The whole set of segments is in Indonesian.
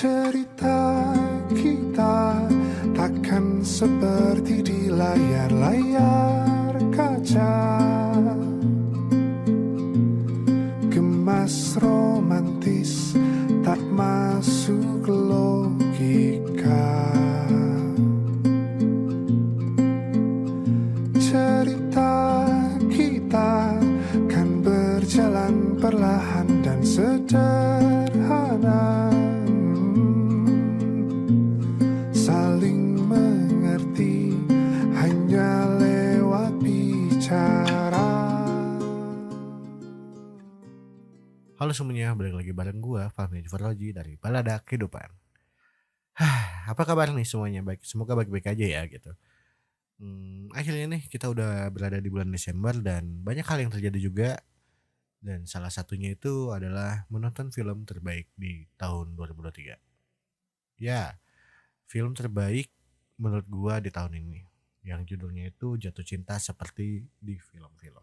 Cerita kita takkan seperti di layar kaca, gemas romantis tak masuk logika. Cerita kita kan berjalan perlahan dan sederhana, saling mengerti hanya lewat bicara. Halo semuanya, balik lagi bareng gue, Fahmi Farroji dari Balada Kehidupan. Apa kabar nih semuanya? Baik, semoga baik-baik aja ya gitu. Akhirnya nih kita udah berada di bulan Desember dan banyak hal yang terjadi juga. Dan salah satunya itu adalah menonton film terbaik di tahun 2023. Ya, film terbaik menurut gue di tahun ini. Yang judulnya itu Jatuh Cinta Seperti di Film-Film.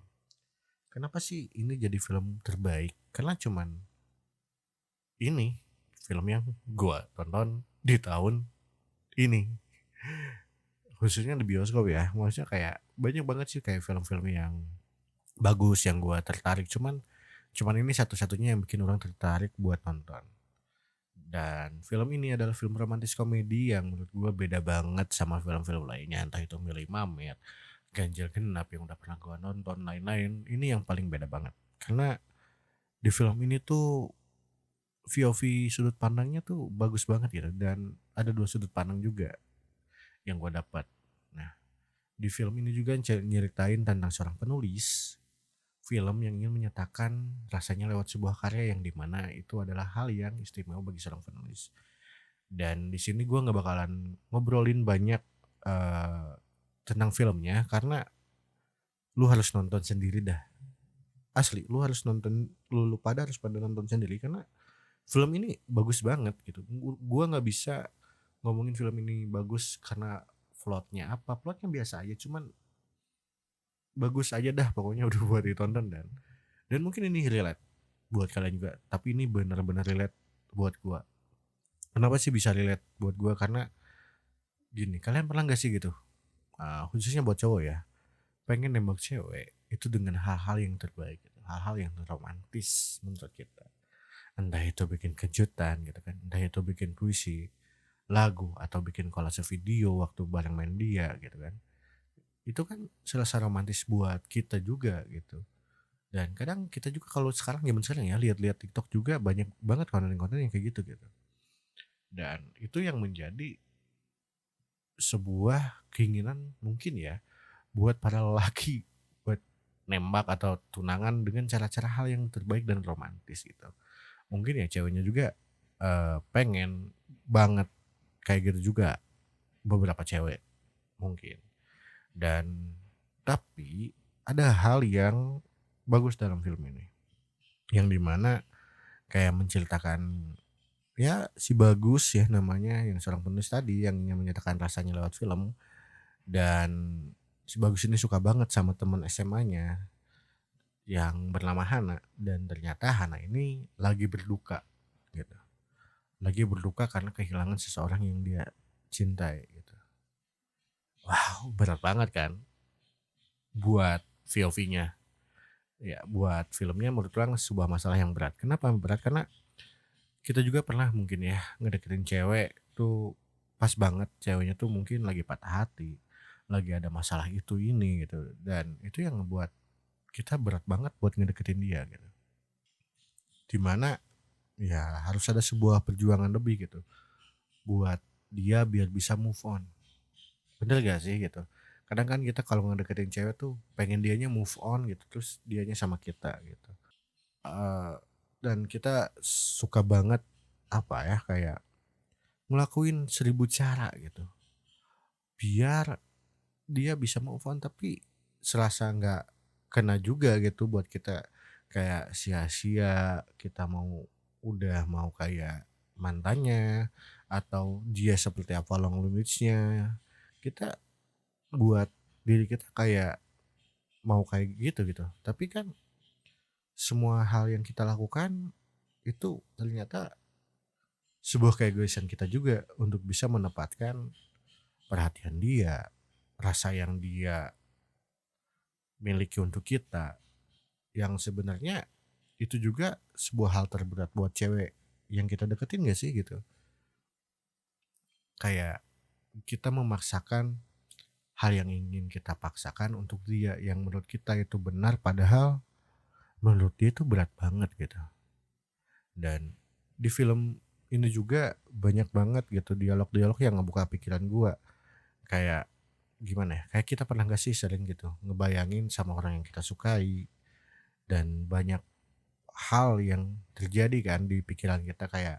Kenapa sih ini jadi film terbaik? Karena cuman ini film yang gue tonton di tahun ini, khususnya di bioskop ya. Maksudnya kayak banyak banget sih kayak film-film yang bagus yang gue tertarik, cuman ini satu-satunya yang bikin orang tertarik buat nonton. Dan film ini adalah film romantis komedi yang menurut gue beda banget sama film-film lainnya, entah itu Milih Mamet, Ganjil Genap yang udah pernah gue nonton, lain-lain. Ini yang paling beda banget karena di film ini tuh VOV sudut pandangnya tuh bagus banget gitu, dan ada dua sudut pandang juga yang gue dapat. Nah, di film ini juga nyeritain tentang seorang penulis film yang ingin menyatakan rasanya lewat sebuah karya yang dimana itu adalah hal yang istimewa bagi seorang penulis. Dan di sini gue nggak bakalan ngobrolin banyak tentang filmnya karena lu harus nonton sendiri dah. Asli, lu harus nonton, lu pada harus pada nonton sendiri karena film ini bagus banget gitu. Gua nggak bisa ngomongin film ini bagus karena plotnya biasa aja, cuman bagus aja dah pokoknya udah buat ditonton. Dan mungkin ini relate buat kalian juga, tapi ini benar-benar relate buat gua. Kenapa sih bisa relate buat gua? Karena gini, kalian pernah nggak sih gitu, khususnya buat cowok ya, pengen nembak cewek itu dengan hal-hal yang terbaik gitu, hal-hal yang romantis menurut kita. Entah itu bikin kejutan gitu kan, entah itu bikin puisi, lagu, atau bikin kolase video waktu bareng main dia gitu kan. Itu kan selesa romantis buat kita juga gitu. Dan kadang kita juga kalau zaman sekarang ya lihat-lihat TikTok juga banyak banget konten-konten yang kayak gitu. Dan itu yang menjadi sebuah keinginan mungkin ya buat para lelaki buat nembak atau tunangan dengan cara-cara hal yang terbaik dan romantis gitu. Mungkin ya ceweknya juga pengen banget kayak gitu juga, beberapa cewek mungkin. Dan tapi ada hal yang bagus dalam film ini yang dimana kayak menceritakan ya si Bagus ya namanya, yang seorang penulis tadi yang menyatakan rasanya lewat film. Dan si Bagus ini suka banget sama teman SMA-nya yang bernama Hana, dan ternyata Hana ini lagi berduka gitu. Lagi berduka karena kehilangan seseorang yang dia cintai gitu. Wow, berat banget kan buat VOV-nya. Ya, buat filmnya menurut orang sebuah masalah yang berat. Kenapa berat? Karena kita juga pernah mungkin ya ngedeketin cewek tuh pas banget ceweknya tuh mungkin lagi patah hati, lagi ada masalah itu ini gitu. Dan itu yang ngebuat kita berat banget buat ngedeketin dia gitu. Dimana ya harus ada sebuah perjuangan lebih gitu buat dia biar bisa move on. Bener gak sih gitu? Kadang kan kita kalau ngedeketin cewek tuh pengen dianya move on gitu, terus dianya sama kita gitu. Eh, dan kita suka banget apa ya kayak ngelakuin 1000 cara gitu biar dia bisa move on, tapi serasa nggak kena juga gitu buat kita, kayak sia-sia kita udah mau kayak mantannya atau dia seperti apa long limitsnya, kita buat diri kita kayak mau kayak gitu tapi kan semua hal yang kita lakukan itu ternyata sebuah keegoisan kita juga untuk bisa menempatkan perhatian dia, rasa yang dia miliki untuk kita, yang sebenarnya itu juga sebuah hal terberat buat cewek yang kita deketin gak sih gitu. Kayak kita memaksakan hal yang ingin kita paksakan untuk dia yang menurut kita itu benar padahal menurut dia itu berat banget gitu. Dan di film ini juga banyak banget gitu dialog-dialog yang ngebuka pikiran gua. Kayak gimana ya, kayak kita pernah gak sih sering gitu ngebayangin sama orang yang kita sukai dan banyak hal yang terjadi kan di pikiran kita, kayak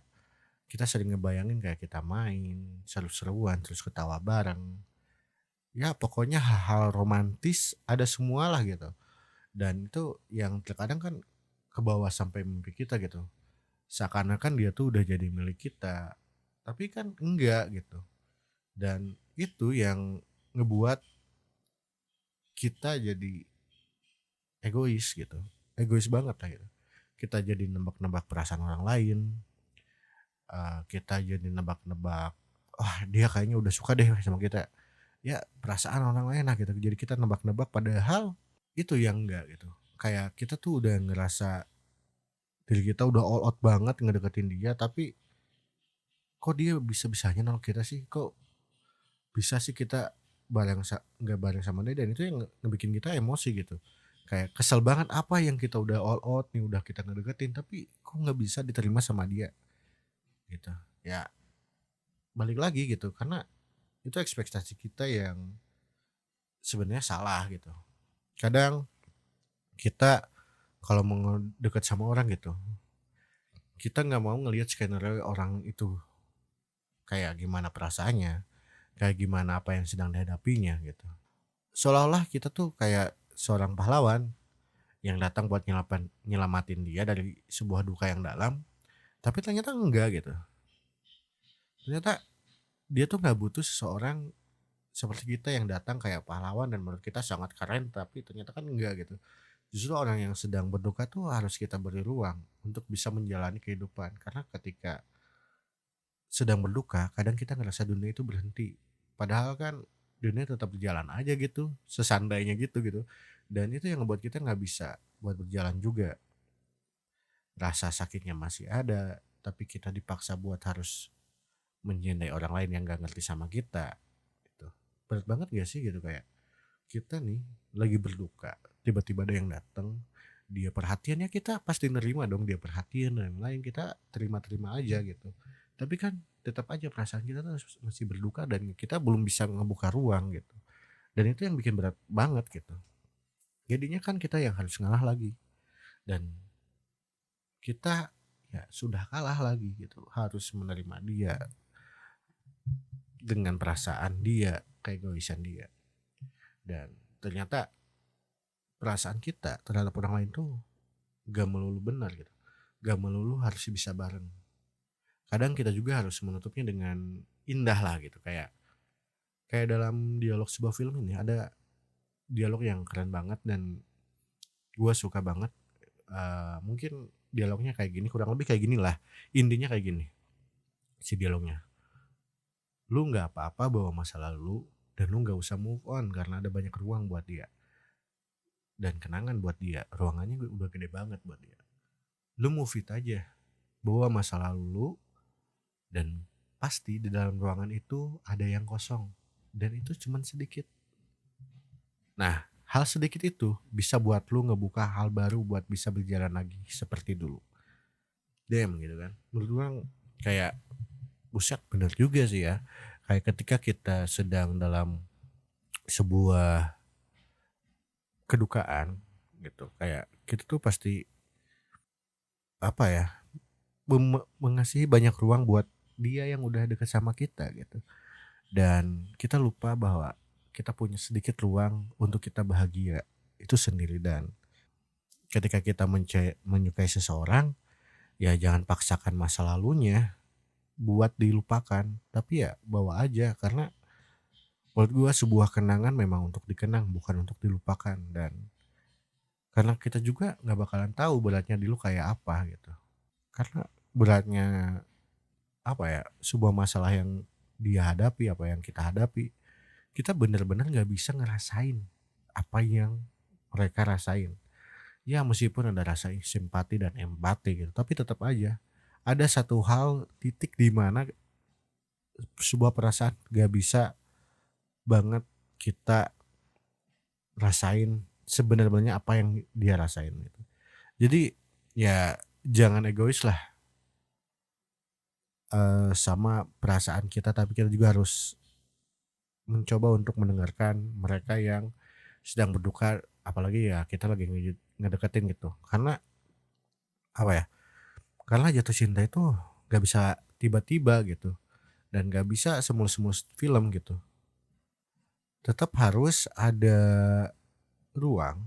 kita sering ngebayangin kayak kita main seru-seruan terus ketawa bareng. Ya pokoknya hal-hal romantis ada semualah gitu. Dan itu yang terkadang kan kebawa sampai mimpi kita gitu. Seakan-akan dia tuh udah jadi milik kita. Tapi kan enggak gitu. Dan itu yang ngebuat kita jadi egois gitu. Egois banget lah gitu. Kita jadi nebak-nebak perasaan orang lain. Kita jadi nebak-nebak, wah dia kayaknya udah suka deh sama kita. Ya perasaan orang lain lah gitu. Jadi kita nebak-nebak padahal itu yang enggak gitu. Kayak kita tuh udah ngerasa diri kita udah all out banget ngedeketin dia, tapi kok dia bisa-bisanya nolak kita sih? Kok bisa sih kita nggak bareng sama dia, dan itu yang ngebikin kita emosi gitu. Kayak kesel banget, apa yang kita udah all out nih, udah kita ngedeketin tapi kok nggak bisa diterima sama dia gitu. Ya balik lagi gitu, karena itu ekspektasi kita yang sebenarnya salah gitu. Kadang kita kalau mau deket sama orang gitu, kita nggak mau ngelihat skenario orang itu kayak gimana perasaannya, kayak gimana apa yang sedang dihadapinya gitu. Seolah-olah kita tuh kayak seorang pahlawan yang datang buat nyelamatin dia dari sebuah duka yang dalam, tapi ternyata enggak gitu. Ternyata dia tuh nggak butuh seseorang seperti kita yang datang kayak pahlawan dan menurut kita sangat keren, tapi ternyata kan enggak gitu. Justru orang yang sedang berduka tuh harus kita beri ruang untuk bisa menjalani kehidupan. Karena ketika sedang berduka, kadang kita ngerasa dunia itu berhenti. Padahal kan dunia tetap berjalan aja gitu, sesandainya gitu gitu. Dan itu yang ngebuat kita nggak bisa buat berjalan juga. Rasa sakitnya masih ada, tapi kita dipaksa buat harus mencintai orang lain yang gak ngerti sama kita. Gitu. Berat banget gak sih gitu, kayak kita nih lagi berduka, tiba-tiba ada yang datang, dia perhatiannya kita pasti nerima dong, dia perhatian dan lain kita terima-terima aja gitu. Tapi kan tetap aja perasaan kita tuh masih berduka dan kita belum bisa ngebuka ruang gitu. Dan itu yang bikin berat banget gitu. Jadinya kan kita yang harus ngalah lagi, dan kita ya sudah kalah lagi gitu. Harus menerima dia dengan perasaan dia, keegoisan dia. Dan ternyata perasaan kita terhadap orang lain tuh gak melulu benar gitu. Gak melulu harus bisa bareng. Kadang kita juga harus menutupnya dengan indah lah gitu. Kayak dalam dialog sebuah film ini ada dialog yang keren banget dan gue suka banget. Mungkin dialognya kayak gini, kurang lebih kayak gini lah. Intinya kayak gini si dialognya. Lu gak apa-apa bawa masa lalu, dan lu gak usah move on karena ada banyak ruang buat dia. Dan kenangan buat dia, ruangannya udah gede banget buat dia. Lu move it aja, bawa masa lalu lu, dan pasti di dalam ruangan itu ada yang kosong. Dan itu cuman sedikit. Nah, hal sedikit itu bisa buat lu ngebuka hal baru buat bisa berjalan lagi seperti dulu. Damn gitu kan. Menurut gua kayak buset, bener juga sih ya. Kayak ketika kita sedang dalam sebuah kedukaan gitu, kayak kita tuh pasti apa ya, mengasihi banyak ruang buat dia yang udah deket sama kita gitu. Dan kita lupa bahwa kita punya sedikit ruang untuk kita bahagia itu sendiri. Dan ketika kita menyukai seseorang, ya jangan paksakan masa lalunya buat dilupakan, tapi ya bawa aja, karena menurut gua sebuah kenangan memang untuk dikenang bukan untuk dilupakan. Dan karena kita juga nggak bakalan tahu beratnya dulu kayak apa gitu, karena beratnya apa ya, sebuah masalah yang dia hadapi, apa yang kita hadapi, kita bener-bener nggak bisa ngerasain apa yang mereka rasain. Ya meskipun ada rasa simpati dan empati gitu, tapi tetap aja ada satu hal titik di mana sebuah perasaan gak bisa banget kita rasain sebenarnya apa yang dia rasain gitu. Jadi ya jangan egois lah sama perasaan kita, tapi kita juga harus mencoba untuk mendengarkan mereka yang sedang berduka, apalagi ya kita lagi ngedeketin gitu. Karena apa ya, karena jatuh cinta itu gak bisa tiba-tiba gitu dan gak bisa semulus-mulus film gitu. Tetap harus ada ruang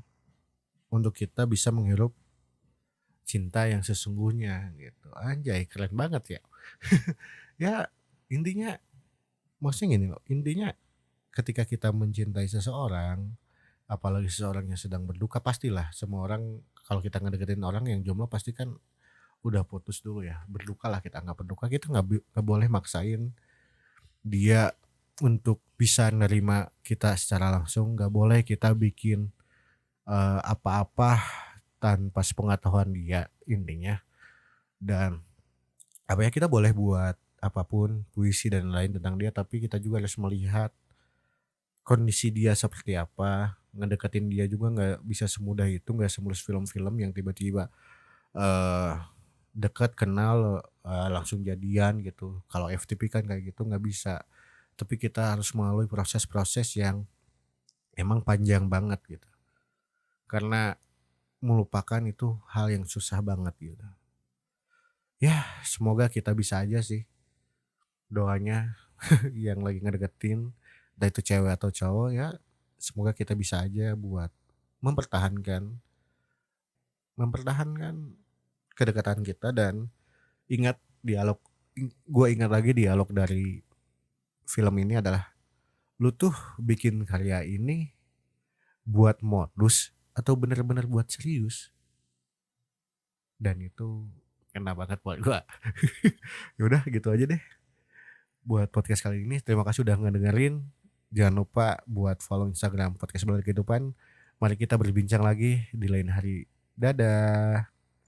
untuk kita bisa menghirup cinta yang sesungguhnya gitu. Anjay keren banget ya. Ya intinya maksudnya gini loh, intinya ketika kita mencintai seseorang, apalagi seseorang yang sedang berduka, pastilah semua orang kalau kita ngedeketin orang yang jomblo pasti kan udah putus dulu ya, berduka lah kita anggap berduka, kita nggak boleh maksain dia untuk bisa nerima kita secara langsung, nggak boleh kita bikin apa-apa tanpa sepengetahuan dia intinya. Dan apa ya, kita boleh buat apapun, puisi dan lain tentang dia, tapi kita juga harus melihat kondisi dia seperti apa, ngedeketin dia juga nggak bisa semudah itu, nggak semulus film-film yang tiba-tiba, eee, deket, kenal, langsung jadian gitu. Kalau FTP kan kayak gitu nggak bisa. Tapi kita harus melalui proses-proses yang emang panjang banget gitu. Karena melupakan itu hal yang susah banget gitu. Ya semoga kita bisa aja sih doanya yang lagi ngedeketin, entah itu cewek atau cowok ya, semoga kita bisa aja buat mempertahankan mempertahankan kedekatan kita. Dan ingat dialog gue ingat lagi dialog dari film ini adalah, "Lu tuh bikin karya ini buat modus atau bener-bener buat serius?" Dan itu kena banget buat gue. Ya udah gitu aja deh buat podcast kali ini. Terima kasih udah ngedengerin. Jangan lupa buat follow Instagram Podcast Balada Kehidupan. Mari kita berbincang lagi di lain hari. Dadah.